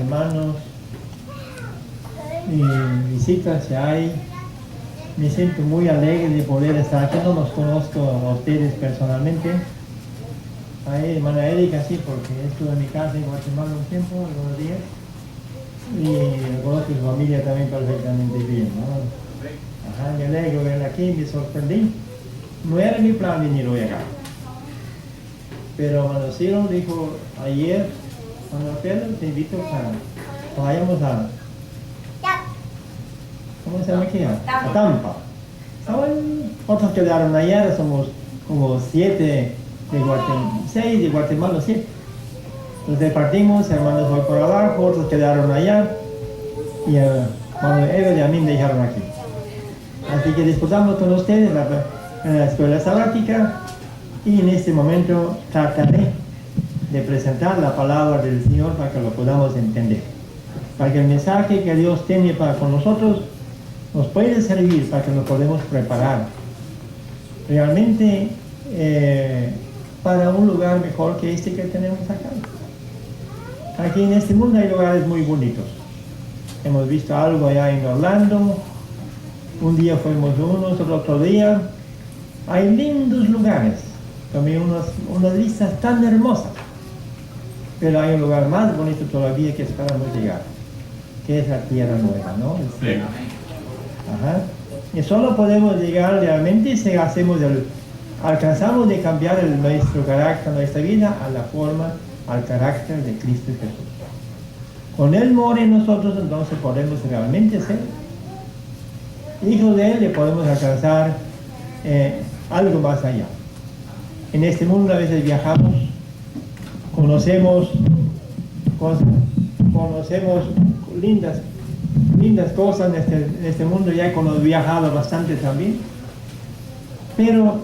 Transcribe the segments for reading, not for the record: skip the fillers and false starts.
hermanos y visitas que hay. Me siento muy alegre de poder estar aquí. No los conozco a ustedes personalmente. A hermana Erika sí, porque estuve en mi casa en Guatemala un tiempo, algunos días. Y conozco su familia también perfectamente bien, ¿no? Ajá, me alegro de verla aquí, me sorprendí. No era mi plan venir hoy acá. Pero cuando Ciro dijo ayer, cuando Pedro te invito a vayamos a, ¿cómo se llama aquí? A Tampa. Otros quedaron allá, somos como 7 de Guatemala, 6 de Guatemala, 7. Entonces partimos, hermanos hoy por abajo, otros quedaron allá y cuando ellos y a mí me dejaron aquí. Así que disfrutamos con ustedes en la escuela sabática y en este momento trataré de presentar la palabra del Señor para que lo podamos entender. Para que el mensaje que Dios tiene con nosotros nos puede servir para que lo podamos preparar realmente para un lugar mejor que este que tenemos acá. Aquí en este mundo hay lugares muy bonitos. Hemos visto algo allá en Orlando. Un día fuimos unos, el otro día. Hay lindos lugares. También unas vistas tan hermosas. Pero hay un lugar más bonito todavía que esperamos llegar. Que es la tierra nueva, ¿no? El cielo. Ajá. Y solo podemos llegar realmente si alcanzamos de cambiar nuestro carácter, nuestra vida a la forma, al carácter de Cristo Jesús. Con Él mora en nosotros, entonces podemos realmente ser hijos de Él y podemos alcanzar algo más allá. En este mundo a veces viajamos, conocemos cosas, conocemos lindas cosas en este mundo, ya hemos viajado bastante también, pero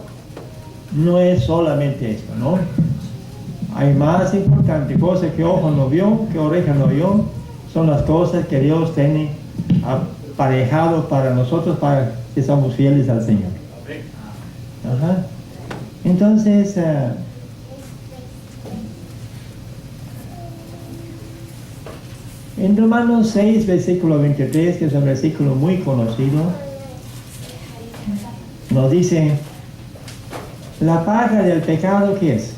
no es solamente esto, ¿no? Hay más importantes cosas que ojo no vio, que oreja no vio, son las cosas que Dios tiene aparejado para nosotros, para que somos fieles al Señor. Ajá. Entonces, en Romanos 6, versículo 23, que es un versículo muy conocido, nos dice, la paga del pecado, ¿qué es?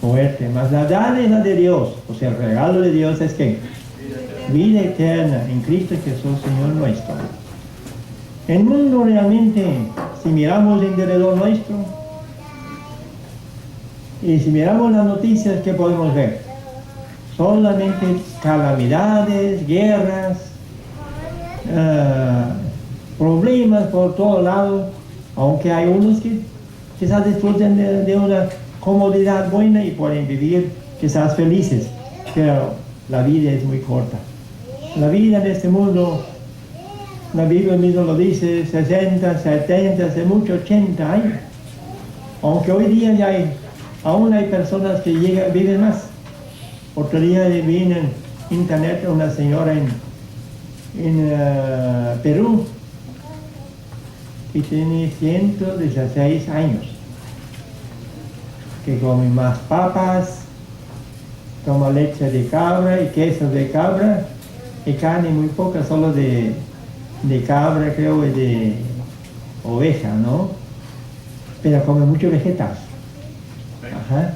Muerte. Mas la dádiva de Dios, o sea, el regalo de Dios es que vida eterna en Cristo Jesús, Señor nuestro. El mundo realmente, si miramos en derredor nuestro, y si miramos las noticias, ¿qué podemos ver? Solamente calamidades, guerras, problemas por todos lados, aunque hay unos que quizás disfruten de una comodidad buena y pueden vivir quizás felices, pero la vida es muy corta. La vida en este mundo, la Biblia mismo lo dice, 60, 70, hace mucho 80 años. Aunque hoy día ya aún hay personas que viven más. Otro día vi en internet una señora en Perú que tiene 116 años, que come más papas, toma leche de cabra y queso de cabra y carne muy poca, solo de cabra creo y de oveja, ¿no? Pero come mucho vegetal. Ajá.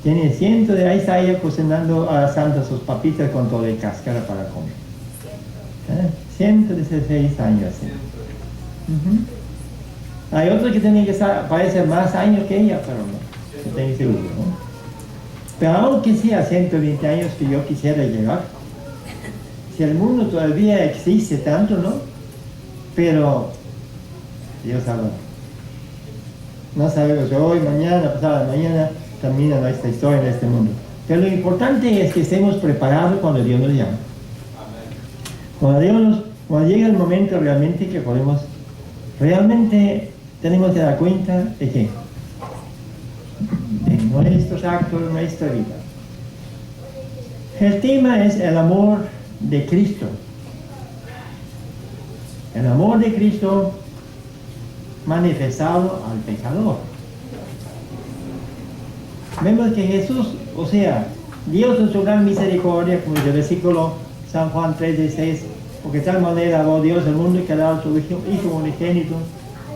Tiene ahí está ella cocinando, asando sus papitas con todo de cáscara para comer. 116 años. ¿Sí? Hay otros que tienen que parecer más años que ella, pero no, estoy seguro, ¿no? Pero aunque sea 120 años que yo quisiera llegar, si el mundo todavía existe tanto, ¿no? Pero Dios sabe. No sabemos si hoy, mañana, pasada mañana termina nuestra historia en este mundo. Pero lo importante es que estemos preparados cuando Dios nos llama. Cuando llega el momento realmente que podemos, realmente tenemos que dar cuenta de que de nuestros actos, nuestra vida. El tema es el amor de Cristo. El amor de Cristo manifestado al pecador. Vemos que Jesús, o sea, Dios en su gran misericordia, como dice el versículo San Juan 3:16, porque de tal manera amó Dios el mundo que ha dado a su Hijo unigénito,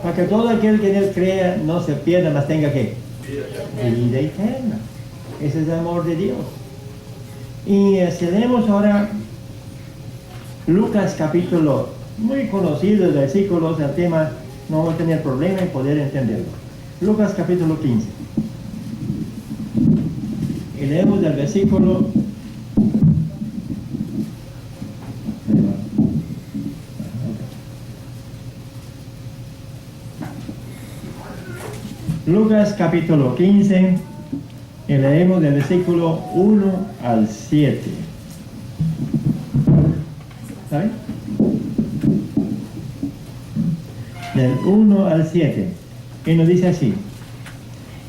para que todo aquel que en él crea no se pierda, mas tenga ¿qué? Vida eterna. Ese es el amor de Dios. Y si leemos ahora Lucas capítulo, muy conocido, versículos, el tema, no vamos a tener problema en poder entenderlo. Lucas capítulo 15. Y leemos el versículo Lucas capítulo 15 y leemos del versículo 1 al 7. ¿Saben? Del 1 al 7. Y nos dice así.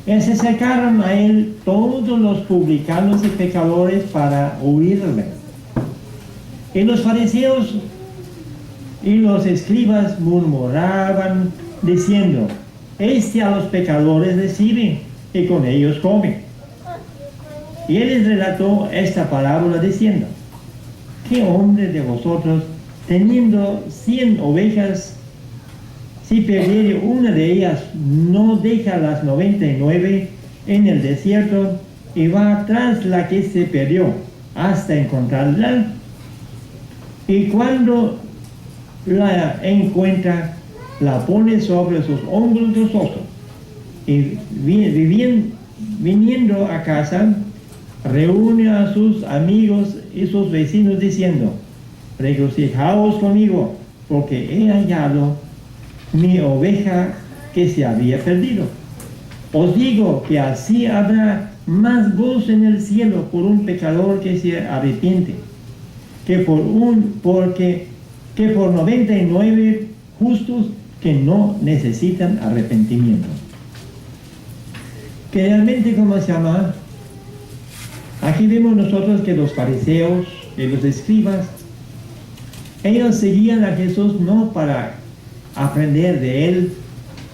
Y se acercaron a él todos los publicanos y pecadores para oírle. Y los fariseos y los escribas murmuraban diciendo: Este a los pecadores recibe y con ellos come. Y él les relató esta parábola diciendo: ¿Qué hombre de vosotros, teniendo 100 ovejas, si perdiere una de ellas, no deja las 99 en el desierto y va tras la que se perdió hasta encontrarla? Y cuando la encuentra, la pone sobre sus hombros gozoso, y viniendo a casa, reúne a sus amigos y sus vecinos diciendo: regocijaos conmigo, porque he hallado mi oveja que se había perdido. Os digo que así habrá más gozo en el cielo por un pecador que se arrepiente, que por 99 justos que no necesitan arrepentimiento. Que realmente, ¿cómo se llama? Aquí vemos nosotros que los fariseos y los escribas, ellos seguían a Jesús no para aprender de él,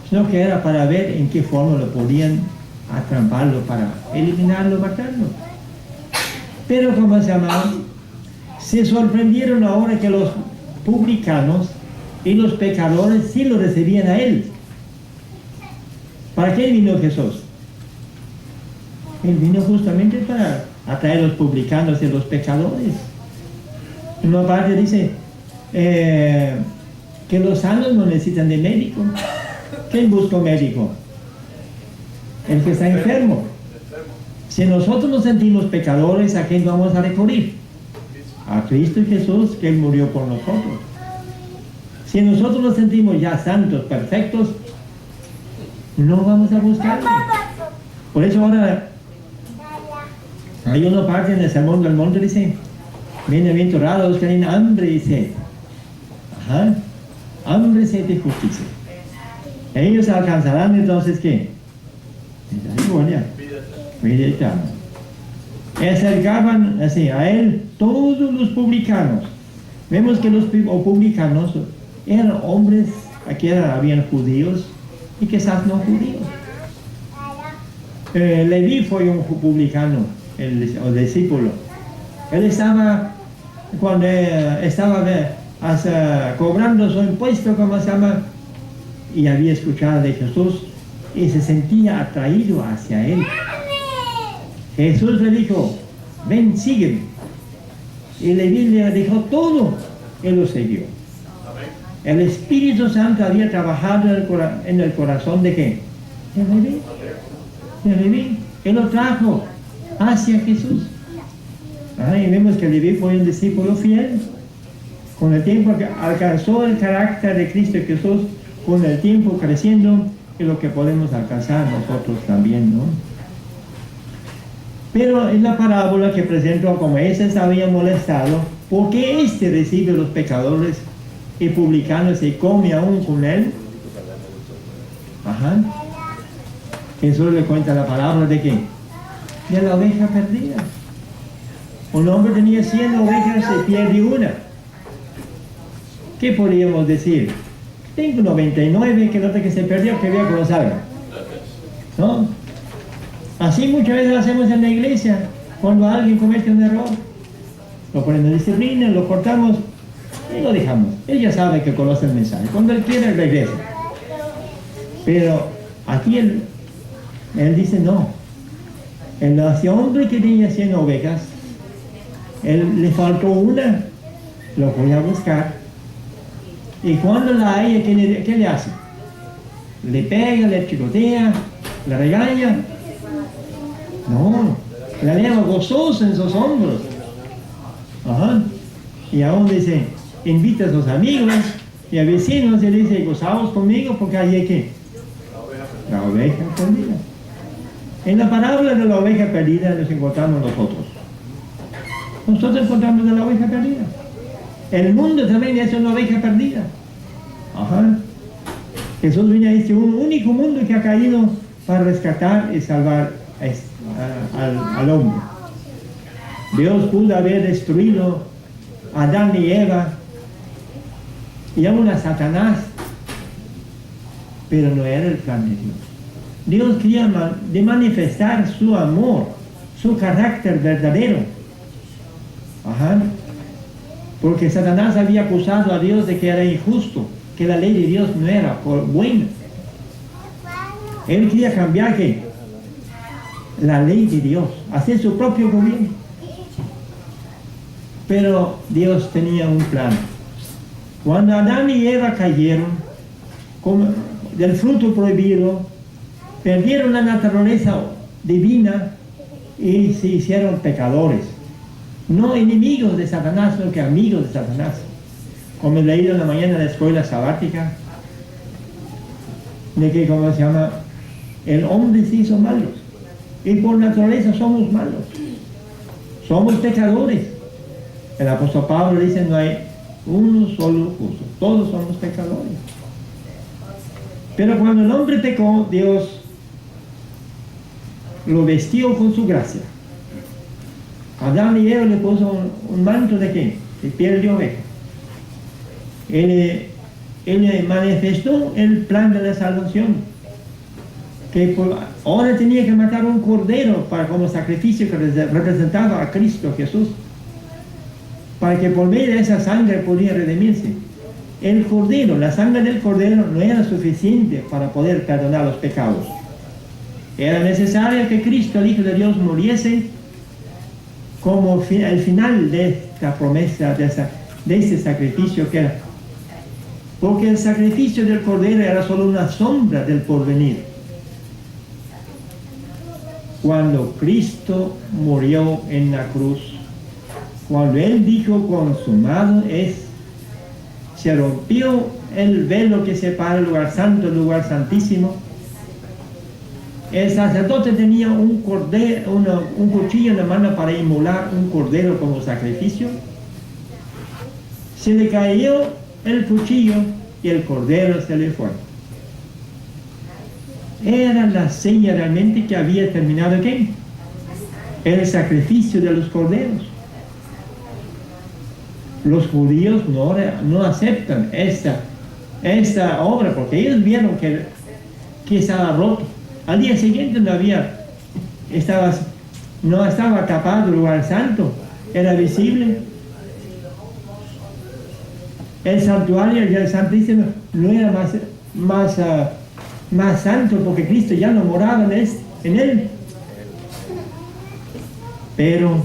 sino que era para ver en qué forma lo podían atramparlo, para eliminarlo, matarlo. Pero ¿cómo se llama? Se sorprendieron ahora que los publicanos y los pecadores sí lo recibían a él. ¿Para qué vino Jesús? Él vino justamente para atraer a los publicanos y los pecadores. En una parte dice que los sanos no necesitan de médico. ¿Quién busca un médico? El que está enfermo. Si nosotros nos sentimos pecadores, ¿a quién vamos a recurrir? A Cristo y Jesús, que Él murió por nosotros. Si nosotros nos sentimos ya santos, perfectos, no vamos a buscarle. Por eso ahora hay una parte en el Sermón del Monte, dice: bienaventurados los que tienen hambre y sed. Ajá. Hambre, sed de justicia. Ellos alcanzarán entonces ¿qué? Vida eterna. Y acercaban así a él todos los publicanos. Vemos que los publicanos eran hombres, aquí habían judíos y quizás no judíos. Leví fue un publicano, el discípulo. Él estaba, cuando estaba cobrando su impuesto, ¿cómo se llama? Y había escuchado de Jesús y se sentía atraído hacia él. Jesús le dijo: ven, sígueme. Y Leví le dejó todo, él lo siguió. El Espíritu Santo había trabajado en el corazón de ¿qué? De Leví. De Leví. Él lo trajo hacia Jesús. Y vemos que Leví fue un discípulo fiel. Con el tiempo alcanzó el carácter de Cristo Jesús, con el tiempo creciendo, es lo que podemos alcanzar nosotros también, ¿no? Pero en la parábola que presentó, como ese se había molestado, ¿por qué éste recibe a los pecadores y publicanos y come aún con él? Ajá. Jesús le cuenta la palabra de ¿qué? De la oveja perdida. Un hombre tenía 100 ovejas, se pierde una. ¿Qué podríamos decir? Tengo 99, que nota que se perdió, que vea cómo salga. ¿No? Así muchas veces lo hacemos en la iglesia. Cuando alguien comete un error, lo ponemos en disciplina, lo cortamos y lo dejamos. Él ya sabe que conoce el mensaje. Cuando él quiere, regresa. Pero aquí él dice no. Ese hombre que tenía 100 ovejas, él le faltó una, lo voy a buscar. Y cuando la haya, ¿qué le hace? Le pega, le chicotea, la regaña. No, la lleva gozosa en sus hombros. Ajá. Y aún dice, invita a sus amigos y a vecinos y dice, gozaos conmigo porque hay que la oveja perdida. En la parábola de la oveja perdida nos encontramos nosotros. Nosotros encontramos a la oveja perdida. El mundo también es una oveja perdida. Ajá. Jesús viene a este un único mundo que ha caído para rescatar y salvar al hombre. Dios pudo haber destruido a Adán y Eva y aún a Satanás, pero no era el plan de Dios. Dios quería manifestar su amor, su carácter verdadero. Ajá. Porque Satanás había acusado a Dios de que era injusto, que la ley de Dios no era buena. Él quería cambiar la ley de Dios, hacer su propio gobierno. Pero Dios tenía un plan. Cuando Adán y Eva cayeron del fruto prohibido, perdieron la naturaleza divina y se hicieron pecadores. No enemigos de Satanás, sino que amigos de Satanás. Como he leído en la mañana en la escuela sabática, de que, ¿cómo se llama? El hombre se hizo malos. Y por naturaleza somos malos. Somos pecadores. El apóstol Pablo dice, no hay uno solo justo. Todos somos pecadores. Pero cuando el hombre pecó, Dios lo vestió con su gracia. Adán y Eva le puso un manto de ¿qué? De piel de oveja. Él manifestó el plan de la salvación. Que ahora tenía que matar un cordero como sacrificio que representaba a Cristo Jesús. Para que por medio de esa sangre pudiera redimirse. El cordero, la sangre del cordero no era suficiente para poder perdonar los pecados. Era necesario que Cristo, el Hijo de Dios, muriese como el final de esta promesa, de ese sacrificio que era. Porque el sacrificio del cordero era solo una sombra del porvenir. Cuando Cristo murió en la cruz, cuando Él dijo consumado es, se rompió el velo que separa el lugar santo del lugar santísimo. El sacerdote tenía un cuchillo en la mano para inmolar un cordero como sacrificio. Se le cayó el cuchillo y el cordero se le fue. Era la seña realmente que había terminado ¿qué? El sacrificio de los corderos. Los judíos no aceptan esta obra porque ellos vieron que estaba roto. Al día siguiente no estaba tapado el lugar santo, era visible. El santuario, el santísimo, no era más santo porque Cristo ya no moraba en él. Pero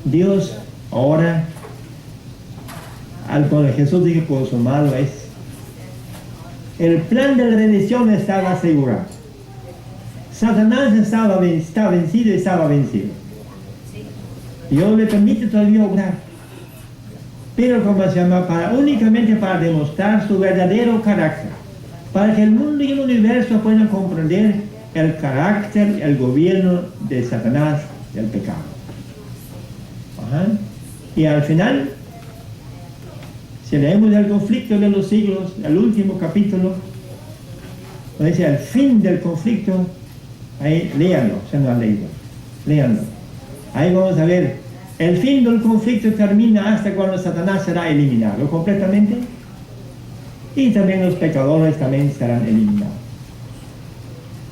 Dios ahora, cuando Jesús dijo consumado es, el plan de la redención estaba asegurado. Satanás está vencido y estaba vencido. Dios le permite todavía obrar. Pero como se llama, únicamente para demostrar su verdadero carácter. Para que el mundo y el universo puedan comprender el carácter, el gobierno de Satanás y el pecado. Ajá. Y al final, si leemos el conflicto de los siglos, el último capítulo, dice el fin del conflicto. Ahí, léanlo, se no han leído, léanlo. Ahí vamos a ver, el fin del conflicto termina hasta cuando Satanás será eliminado completamente y también los pecadores también serán eliminados.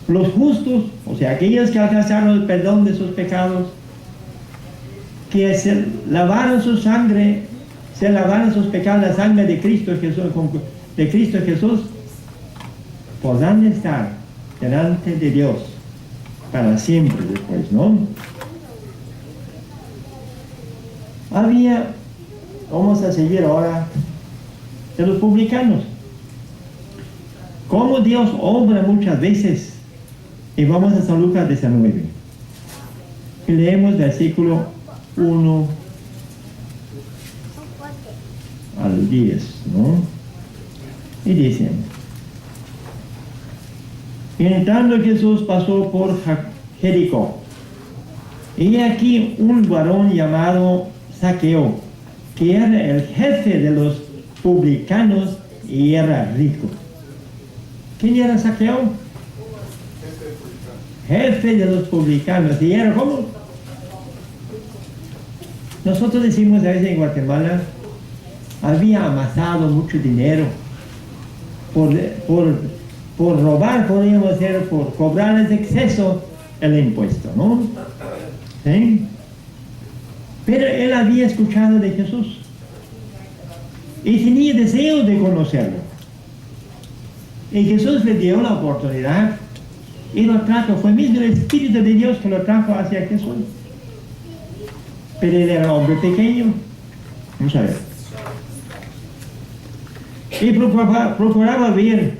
Los justos, o sea, aquellos que alcanzaron el perdón de sus pecados, que se lavaron su sangre, se lavaron sus pecados, la sangre de Cristo Jesús, podrán estar delante de Dios para siempre después, ¿no? Vamos a seguir ahora de los publicanos. Cómo Dios obra muchas veces. Y vamos a San Lucas 19. Y leemos versículo 1 al 10, ¿no? Y dice: y entrando Jesús pasó por Jericó. Y aquí un varón llamado Zaqueo, que era el jefe de los publicanos y era rico. ¿Quién era Zaqueo? Jefe de los publicanos. ¿Y era cómo? Nosotros decimos a veces en Guatemala, había amasado mucho dinero por robar, podríamos decir, por cobrar en exceso el impuesto, ¿no? ¿Sí? Pero él había escuchado de Jesús y tenía deseo de conocerlo. Y Jesús le dio la oportunidad y lo trajo. Fue mismo el Espíritu de Dios que lo trajo hacia Jesús. Pero él era hombre pequeño. Vamos a ver. Y procuraba ver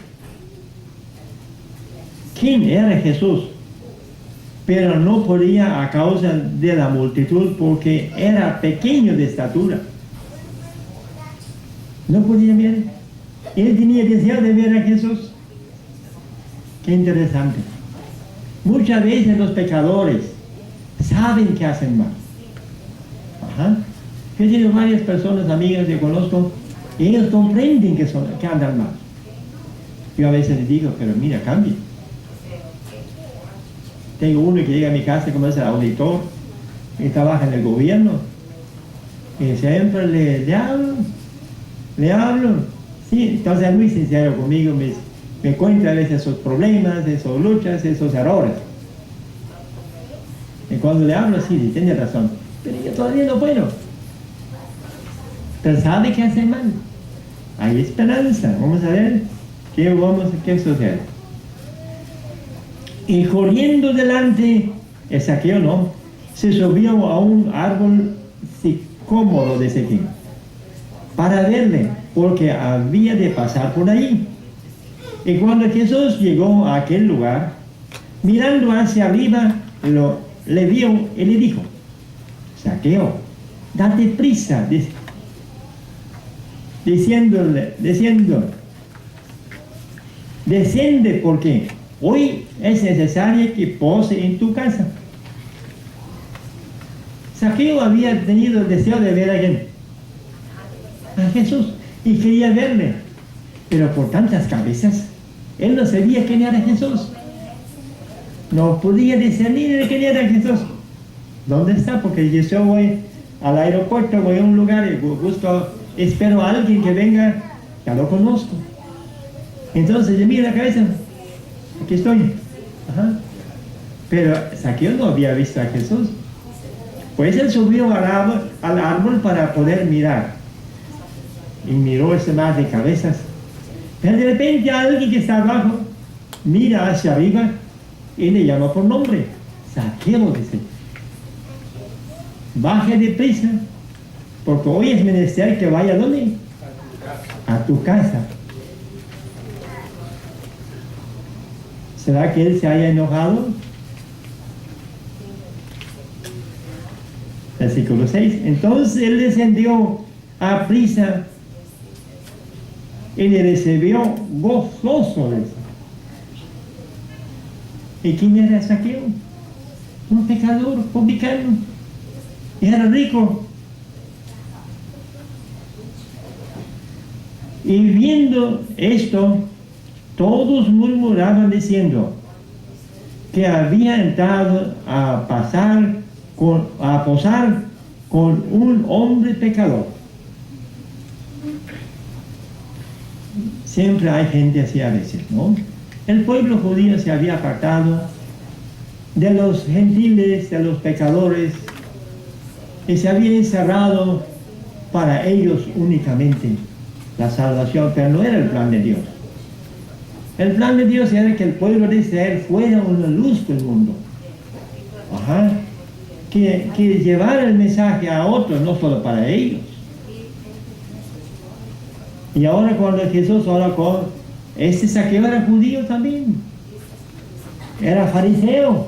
quién era Jesús, pero no podía a causa de la multitud, porque era pequeño de estatura. No podía ver. Él tenía deseo de ver a Jesús. Qué interesante. Muchas veces los pecadores saben que hacen mal. Ajá. Yo he tenido varias personas, amigas que conozco, y ellos comprenden que andan mal. Yo a veces les digo, pero mira, cambia. Tengo uno que llega a mi casa como es el auditor y trabaja en el gobierno, y siempre le hablo. Sí, entonces es muy sincero conmigo, me cuenta a veces sus problemas, sus luchas, esos errores. Y cuando le hablo, sí, tiene razón, pero yo todavía no puedo. Pero sabe que hace mal. Hay esperanza. Vamos a ver qué sucede. Y corriendo delante, el Zaqueo no, se subió a un árbol sicómoro de Siquem para verle, porque había de pasar por ahí. Y cuando Jesús llegó a aquel lugar, mirando hacia arriba, le vio y le dijo: Zaqueo, date prisa, diciendo, desciende, porque hoy es necesario que pose en tu casa. Zaqueo había tenido el deseo de ver a Jesús, y quería verle, pero por tantas cabezas, él no sabía quién era Jesús. No podía discernir de quién era Jesús. ¿Dónde está? Porque yo voy al aeropuerto, voy a un lugar y espero a alguien que venga, ya lo conozco. Entonces yo miro la cabeza, aquí estoy. Ajá. Pero Zaqueo no había visto a Jesús. Pues él subió al árbol para poder mirar. Y miró ese mar de cabezas. Pero de repente alguien que está abajo mira hacia arriba y le llama por nombre. Zaqueo, dice: baje deprisa, porque hoy es menester que vaya ¿a dónde? A tu casa. ¿Será que él se haya enojado? Versículo 6. Entonces él descendió a prisa y le recibió gozoso. ¿Y quién era Zaqueo? Un pecador, publicano. Y era rico. Y viendo esto, todos murmuraban diciendo que había entrado a posar con un hombre pecador. Siempre hay gente así a veces, ¿no? El pueblo judío se había apartado de los gentiles, de los pecadores, y se había encerrado para ellos únicamente la salvación, pero no era el plan de Dios. El plan de Dios era que el pueblo de Israel fuera una luz del mundo. Que llevara el mensaje a otros, no solo para ellos. Y ahora cuando Jesús ahora con este Zaqueo era judío también. Era fariseo.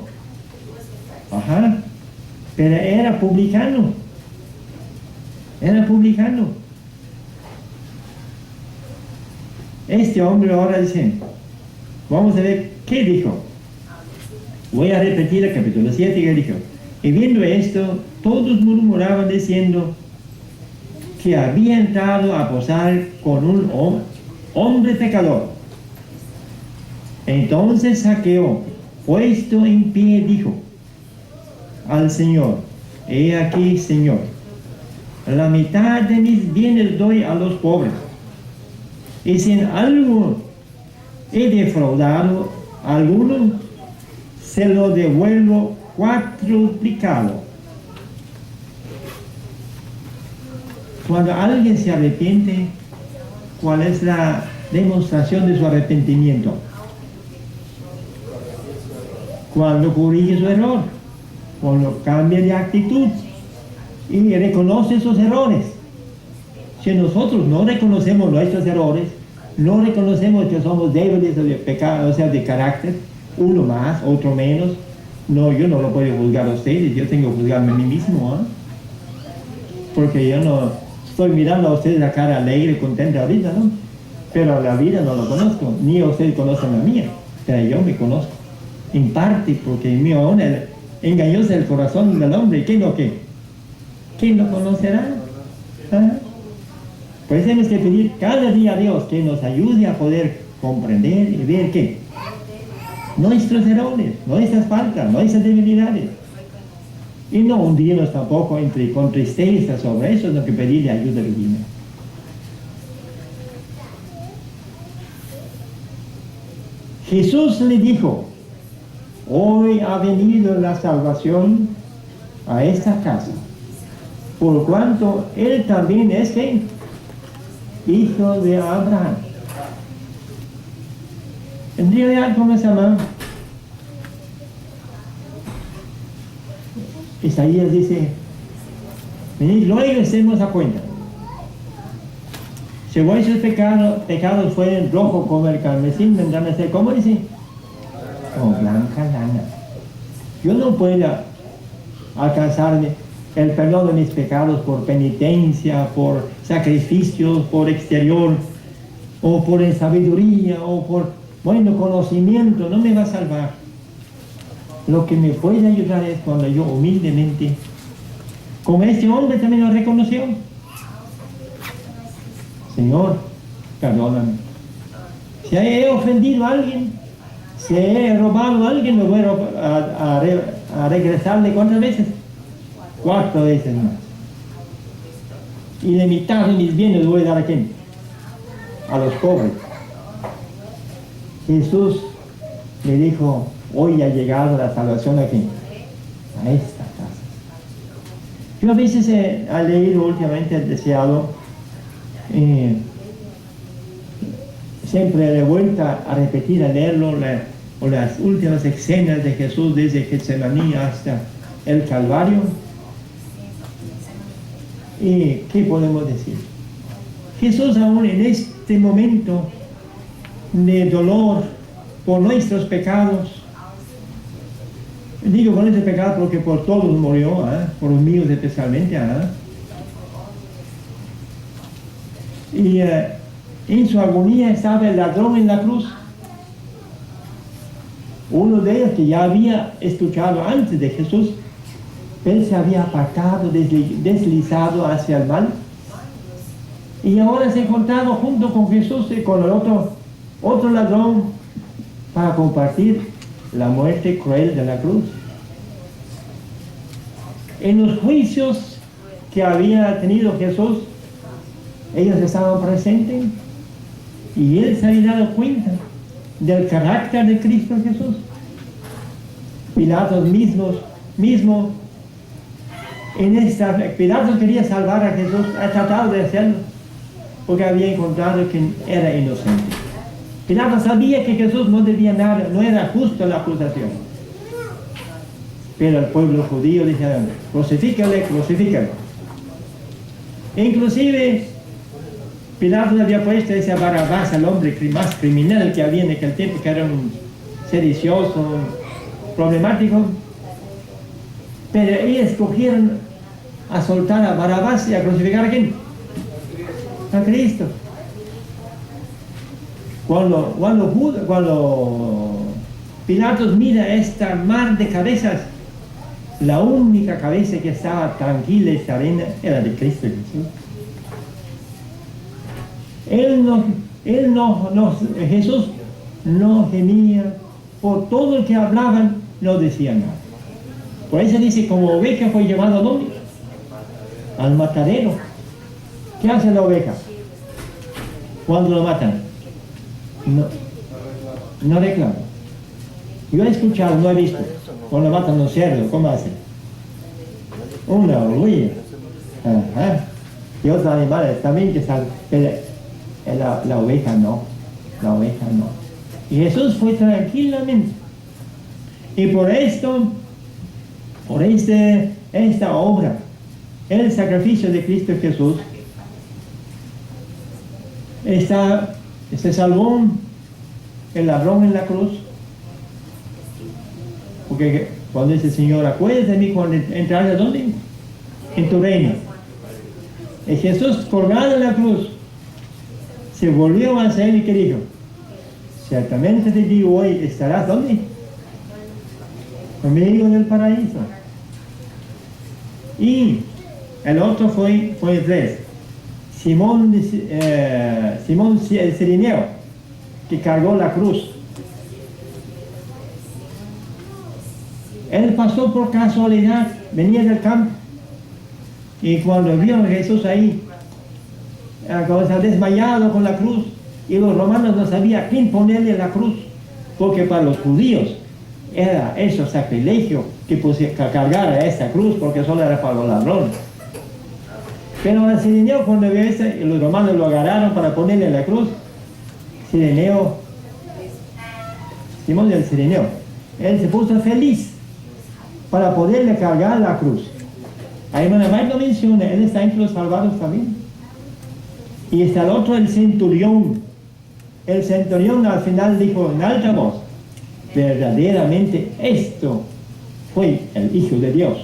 Pero era publicano. Este hombre ahora dice, vamos a ver qué dijo. Voy a repetir el capítulo 7 que dijo. Y viendo esto, todos murmuraban diciendo que había entrado a posar con un hombre pecador. Entonces Zaqueo, puesto en pie, dijo al Señor, he aquí, Señor, la mitad de mis bienes doy a los pobres, y si en algo he defraudado a alguno, se lo devuelvo cuadruplicado. Cuando alguien se arrepiente, ¿cuál es la demostración de su arrepentimiento? Cuando corrige su error, cuando cambia de actitud y reconoce sus errores. Si nosotros no reconocemos nuestros errores, no reconocemos que somos débiles de pecado, o sea, de carácter, uno más, otro menos, no, yo no lo puedo juzgar a ustedes, yo tengo que juzgarme a mí mismo, porque yo no estoy mirando a ustedes la cara alegre, contenta ahorita, ¿no? Pero la vida no lo conozco, ni ustedes conocen la mía, pero yo me conozco, en parte, porque mi aún engañoso el corazón del hombre, ¿quién lo conocerá? Pues tenemos que pedir cada día a Dios que nos ayude a poder comprender y ver que nuestros errores, nuestras faltas, nuestras debilidades. Y no hundirnos tampoco con tristeza sobre eso, sino que pedirle ayuda divina. Jesús le dijo, hoy ha venido la salvación a esta casa, por cuanto él también es ¿qué? Hijo de Abraham. En realidad, ¿cómo se llama? Isaías dice, venid luego estemos a cuenta. Si vuestros pecados fueren rojos como el carmesí, vendrán a ser, ¿cómo dice? Como blanca lana. Yo no puedo alcanzarme el perdón de mis pecados por penitencia, por sacrificios, por exterior, o por sabiduría, o por conocimiento, no me va a salvar. Lo que me puede ayudar es cuando yo humildemente, como este hombre también lo reconoció, Señor, perdóname. Si he ofendido a alguien, si he robado a alguien, me voy a regresarle ¿cuántas veces? 4 veces más. Y de mitad de mis bienes voy a dar a quién? A los pobres. Jesús le dijo, hoy ha llegado la salvación aquí, a esta casa. Yo a veces he leído últimamente, he deseado, siempre de vuelta a repetir, a leerlo, las últimas escenas de Jesús desde Getsemaní hasta el Calvario. ¿Y qué podemos decir? Jesús aún en este momento de dolor por nuestros pecados, digo por nuestros pecados porque por todos murió, por los míos especialmente, y en su agonía estaba el ladrón en la cruz, uno de ellos que ya había escuchado antes de Jesús. Él se había apartado, deslizado hacia el mal, y ahora se encontraba junto con Jesús y con el otro ladrón para compartir la muerte cruel de la cruz. En los juicios que había tenido Jesús, ellos estaban presentes y él se había dado cuenta del carácter de Cristo Jesús. Pilatos mismo Pilato quería salvar a Jesús, ha tratado de hacerlo, porque había encontrado que era inocente. Pilato sabía que Jesús no debía nada, no era justo la acusación. Pero el pueblo judío decía, crucifícale, crucifícale. Inclusive, Pilato le había puesto ese Barrabás, al hombre más criminal que había en aquel tiempo, que era un sedicioso, problemático. Pero ellos escogieron a soltar a Barrabás y a crucificar a ¿quién? A Cristo. Cuando Pilatos mira esta mar de cabezas, la única cabeza que estaba tranquila y serena era de Cristo Jesús. Jesús no gemía, por todo el que hablaban no decía nada. Por eso dice, como oveja fue llevado ¿a dónde? Al matadero. ¿Qué hace la oveja cuando lo matan? No reclama. Yo he escuchado, no he visto. Cuando matan un cerdo, ¿cómo hacen? Una huye. Y otros animales también que salen. Pero la oveja no. La oveja no. Y Jesús fue tranquilamente. Y por esto, esta obra, el sacrificio de Cristo Jesús, se salvó el ladrón en la cruz. Porque cuando dice el Señor, acuérdate de mí cuando entrarás, ¿a dónde? En tu reino. Y Jesús, colgado en la cruz, se volvió hacia él y que dijo, ciertamente te digo hoy, estarás ¿dónde? Conmigo en el paraíso. Y el otro fue tres. Simón el Cirineo, que cargó la cruz. Él pasó por casualidad, venía del campo, y cuando vio a Jesús ahí, desmayado con la cruz, y los romanos no sabían a quién ponerle la cruz, porque para los judíos era eso sacrilegio que cargara esta cruz, porque solo era para los ladrones. Pero el Cirineo, cuando vio eso, y los romanos lo agarraron para ponerle la cruz, Simón del Cirineo, él se puso feliz para poderle cargar la cruz. Ahí no lo menciona, él está entre los salvados también. Y está el otro, el centurión. El centurión al final dijo en alta voz, verdaderamente esto fue el Hijo de Dios.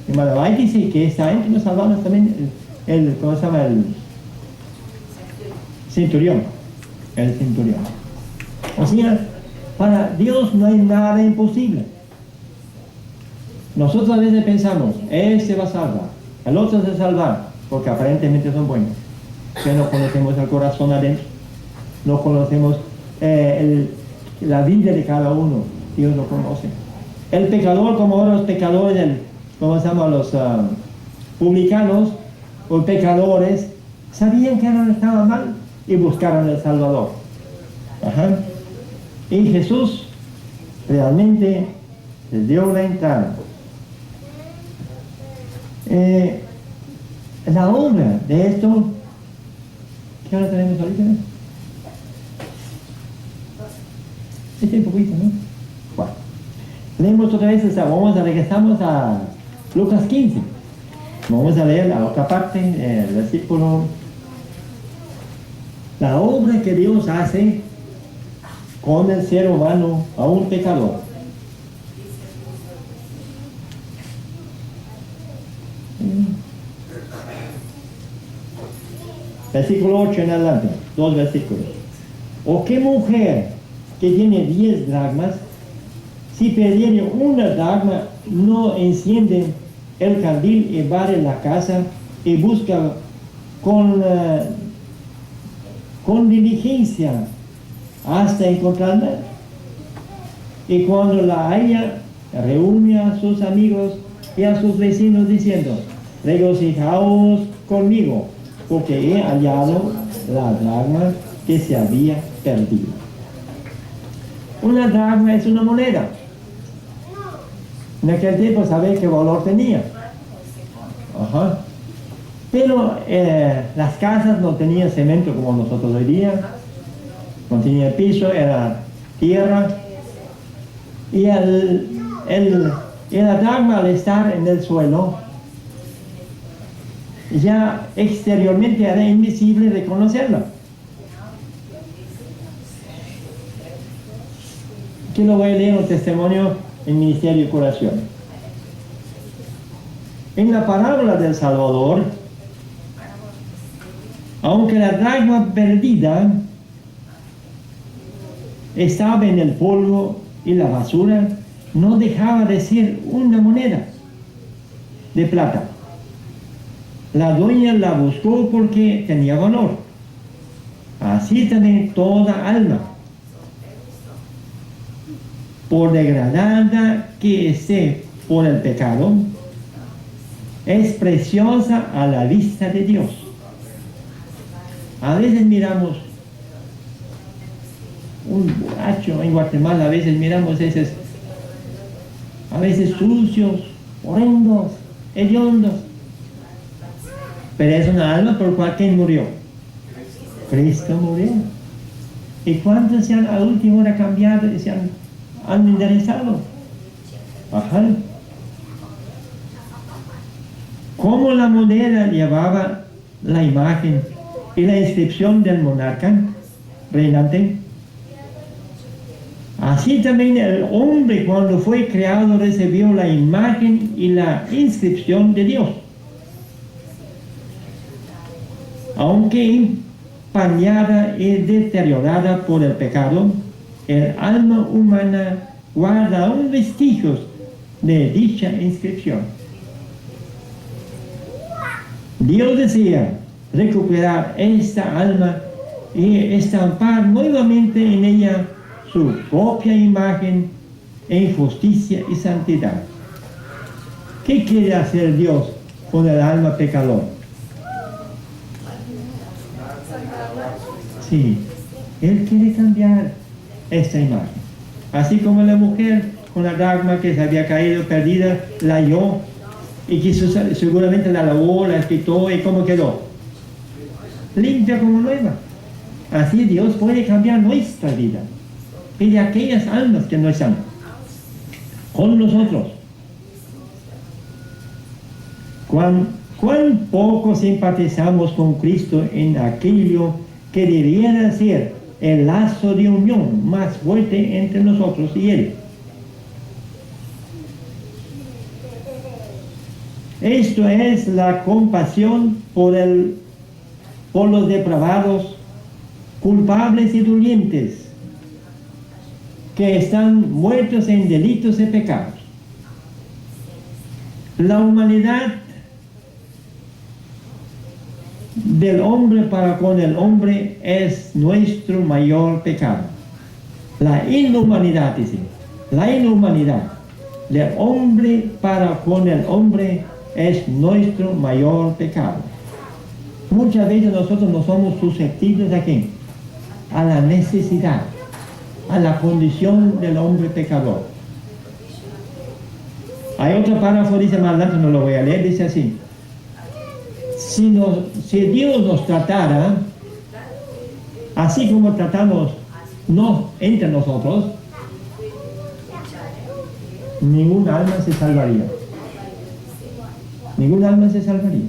Y Malabai dice que está entre los salvados también ¿cómo se llama? El centurión. El centurión. O sea, para Dios no hay nada imposible. Nosotros a veces pensamos, se va a salvar, el otro se va a salvar, porque aparentemente son buenos. Pero no conocemos el corazón adentro, no conocemos la vida de cada uno, Dios lo conoce. El pecador, como ahora los pecadores, ¿cómo se llama? Los publicanos o pecadores, sabían que no estaban mal y buscaron el Salvador. Y Jesús realmente les dio la entrada. La obra de esto, ¿qué hora tenemos ahorita? Este poquito, ¿no? Bueno, leemos otra vez, regresamos a Lucas 15. Vamos a leer la otra parte, el versículo. La obra que Dios hace con el ser humano a un pecador. Versículo 8 en adelante, 2 versículos. ¿O qué mujer que tiene 10 dracmas, si perdiere una dracma, no enciende el candil y barre la casa y busca con diligencia hasta encontrarla? Y cuando la haya, reúne a sus amigos y a sus vecinos diciendo, regocijaos conmigo, porque he hallado la dracma que se había perdido. Una dracma es una moneda. En aquel tiempo sabía qué valor tenía. Ajá. Pero las casas no tenían cemento como nosotros hoy día. No tenía piso, era tierra. Y el dracma, al estar en el suelo, ya exteriormente era invisible reconocerla. Aquí lo voy a leer un testimonio en Ministerio de Curación. En la parábola del Salvador, aunque la dracma perdida estaba en el polvo y la basura, no dejaba de ser una moneda de plata. La dueña la buscó porque tenía valor. Así también toda alma, por degradada que esté por el pecado, es preciosa a la vista de Dios. A veces miramos un borracho en Guatemala, a veces miramos esos, a veces sucios, horrendos, hediondos. Pero es una alma por cual ¿quién murió? Cristo murió. ¿Y cuántos se han a última hora cambiado y se han enderezado? Ajá. Como la moneda llevaba la imagen y la inscripción del monarca reinante, así también el hombre cuando fue creado recibió la imagen y la inscripción de Dios. Aunque empañada y deteriorada por el pecado, el alma humana guarda aún vestigios de dicha inscripción. Dios desea recuperar esta alma y estampar nuevamente en ella su propia imagen en justicia y santidad. ¿Qué quiere hacer Dios con el alma pecador? Sí, Él quiere cambiar esta imagen. Así como la mujer con la dracma que se había caído perdida, la halló y que seguramente la lavó, la quitó y ¿cómo quedó? Limpia como nueva. Así Dios puede cambiar nuestra vida y de aquellas almas que no están con nosotros. Cuán poco simpatizamos con Cristo en aquello que debiera ser el lazo de unión más fuerte entre nosotros y Él. Esto es la compasión por los depravados, culpables y dolientes, que están muertos en delitos y pecados. La humanidad del hombre para con el hombre es nuestro mayor pecado. La inhumanidad, dice, la inhumanidad del hombre para con el hombre es nuestro mayor pecado. Muchas veces nosotros no somos susceptibles ¿a qué? A la necesidad, a la condición del hombre pecador. Hay otro párrafo, dice más adelante, no lo voy a leer, dice así: si Dios nos tratara así como tratamos entre nosotros, ninguna alma se salvaría. Ninguna alma se salvaría.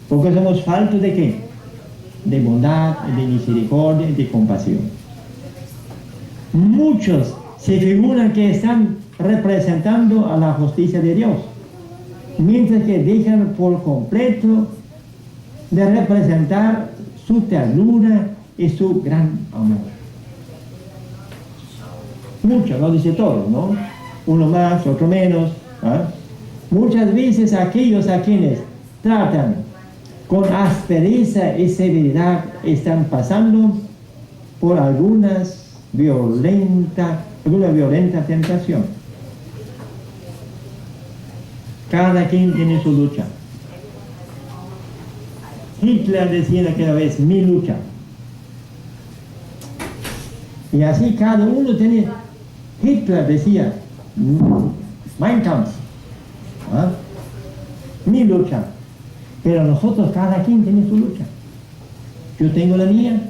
Porque somos faltos de ¿qué? De bondad, de misericordia, de compasión. Muchos se figuran que están representando a la justicia de Dios, mientras que dejan por completo de representar su ternura y su gran amor. Muchos, no dice todos, ¿no? Uno más, otro menos. Muchas veces aquellos a quienes tratan con aspereza y severidad están pasando por alguna violenta tentación. Cada quien tiene su lucha. Hitler decía aquella vez, mi lucha. Y así cada uno tiene. Hitler decía, Mein Kampf. ¿Ah? Mi lucha. Pero nosotros, cada quien tiene su lucha. Yo tengo la mía,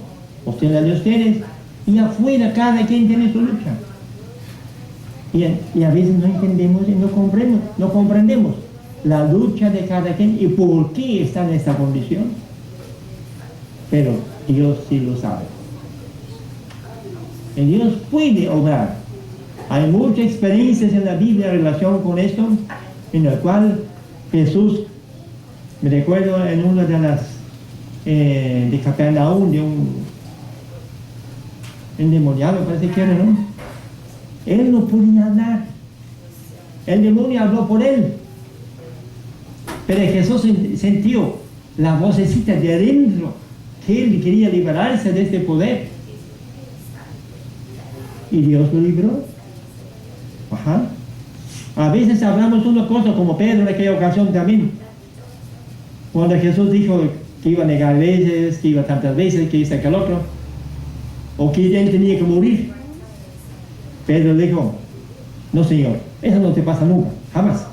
usted la de ustedes, y afuera cada quien tiene su lucha. Y a veces no entendemos y no comprendemos la lucha de cada quien y por qué está en esta condición. Pero Dios sí lo sabe. Y Dios puede obrar. Hay muchas experiencias en la Biblia en relación con esto, en la cual Jesús, me recuerdo en una de las de Capernaum, de un endemoniado, parece que era, ¿no? Él no podía hablar. El demonio habló por él. Pero Jesús sintió la vocecita de adentro que él quería liberarse de este poder. Y Dios lo libró. Ajá. A veces hablamos una cosa como Pedro en aquella ocasión también. Cuando Jesús dijo que iba a negar veces, que iba tantas veces, que hizo aquel otro, o que él tenía que morir. Pedro dijo, no Señor, eso no te pasa nunca, jamás.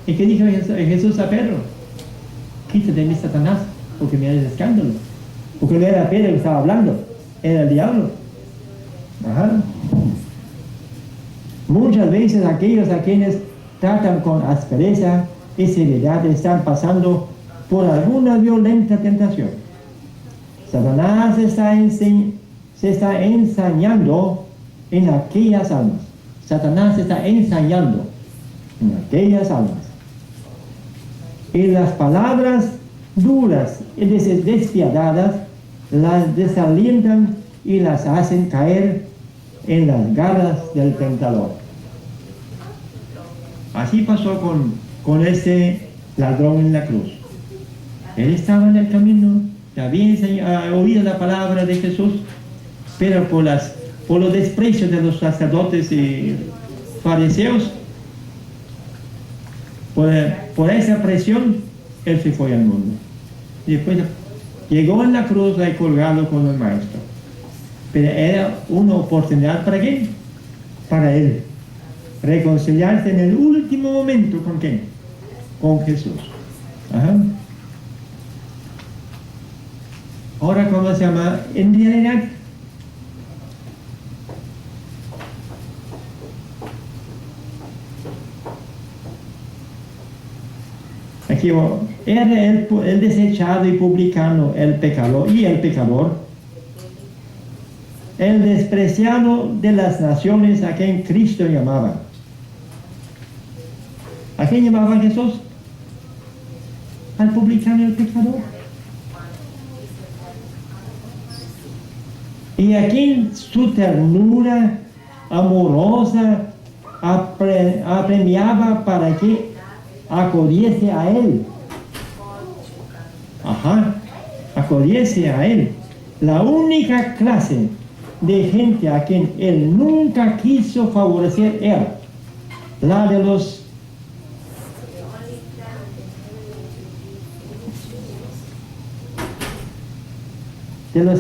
¿Y qué dijo Jesús a Pedro? Quítate de mí, Satanás, porque me haces escándalo. Porque no era Pedro que estaba hablando, era el diablo. Ajá. Muchas veces aquellos a quienes tratan con aspereza y seriedad están pasando por alguna violenta tentación. Satanás se está ensañando en aquellas almas. Satanás está ensañando en aquellas almas. Y las palabras duras y despiadadas las desalientan y las hacen caer en las garras del tentador. Así pasó con este ladrón en la cruz. Él estaba en el camino, había oído la palabra de Jesús, pero por los desprecios de los sacerdotes y fariseos, por esa presión, él se fue al mundo. Y después llegó en la cruz ahí colgado con el maestro. Pero era una oportunidad para quién? Para él. Reconciliarse en el último momento con quién? Con Jesús. Ajá. Ahora, ¿cómo se llama? En realidad, aquí era el desechado y publicano, el pecador, el despreciado de las naciones a quien Cristo llamaba. ¿A quién llamaba Jesús? Al publicano y al pecador. Y a quien su ternura amorosa apremiaba para que acudiese a él. Ajá, acudiese a él. La única clase de gente a quien él nunca quiso favorecer era la de los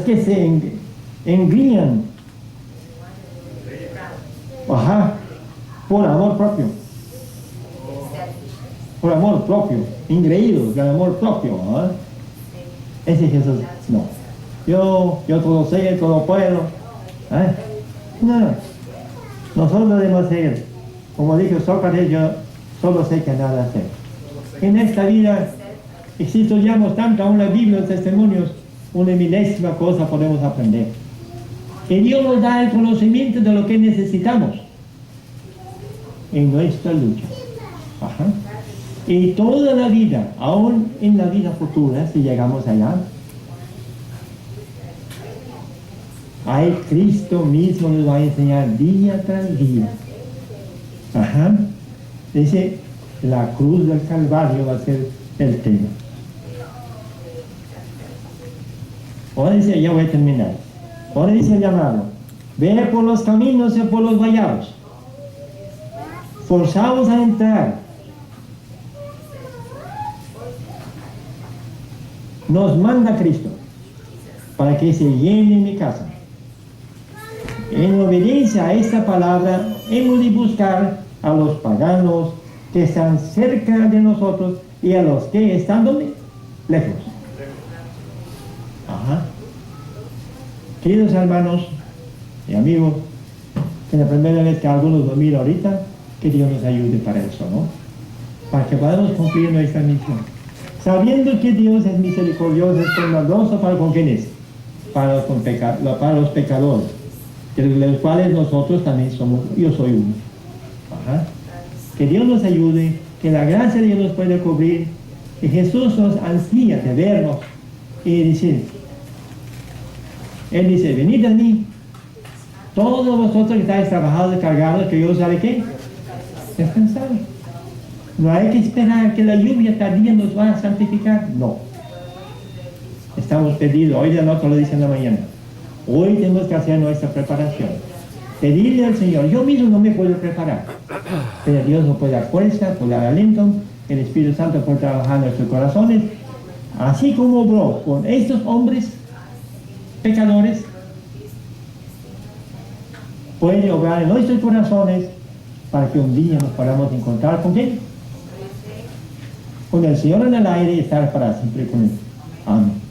que se engrían, ajá, por amor propio, ingreídos del amor propio, ¿eh? Ese Jesús, no. Yo todo sé, todo puedo. ¿Eh? No, nosotros debemos ser, como dijo Sócrates, yo solo sé que nada sé. En esta vida, si estudiamos tanto aún la Biblia, los testimonios, una milésima cosa podemos aprender. Que Dios nos da el conocimiento de lo que necesitamos en nuestra lucha. Ajá. Y toda la vida, aún en la vida futura, si llegamos allá, ahí Cristo mismo nos va a enseñar día tras día. Ajá. Dice, la cruz del Calvario va a ser el tema. Ahora dice, ya voy a terminar. Ahora dice el llamado, ve por los caminos y por los vallados, forzaos a entrar. Nos manda Cristo para que se llene mi casa. En obediencia a esta palabra, hemos de buscar a los paganos que están cerca de nosotros y a los que están ¿dónde? Lejos. Ajá. Queridos hermanos y amigos, es la primera vez que algunos lo miran ahorita, que Dios nos ayude para eso, ¿no? Para que podamos cumplir nuestra misión. Sabiendo que Dios es misericordioso, es bondadoso para con quienes, para los pecadores, de los cuales nosotros también somos, yo soy uno. Ajá. Que Dios nos ayude, que la gracia de Dios nos pueda cubrir, que Jesús nos ansía de vernos y decir, Él dice, venid a mí, todos vosotros que estáis trabajados y cargados, que yo os haré ¿qué? Descansar. No hay que esperar que la lluvia tardía nos va a santificar, no. Estamos perdidos, hoy de la noche lo dice en la mañana. Hoy tenemos que hacer nuestra preparación. Pedirle al Señor, yo mismo no me puedo preparar, pero Dios nos puede dar fuerza, puede dar aliento, el Espíritu Santo puede trabajar en nuestros corazones, así como obró con estos hombres pecadores, puede obrar en nuestros corazones para que un día nos podamos encontrar con ¿quién? Con el Señor en el aire y estar para siempre con Él. Amén.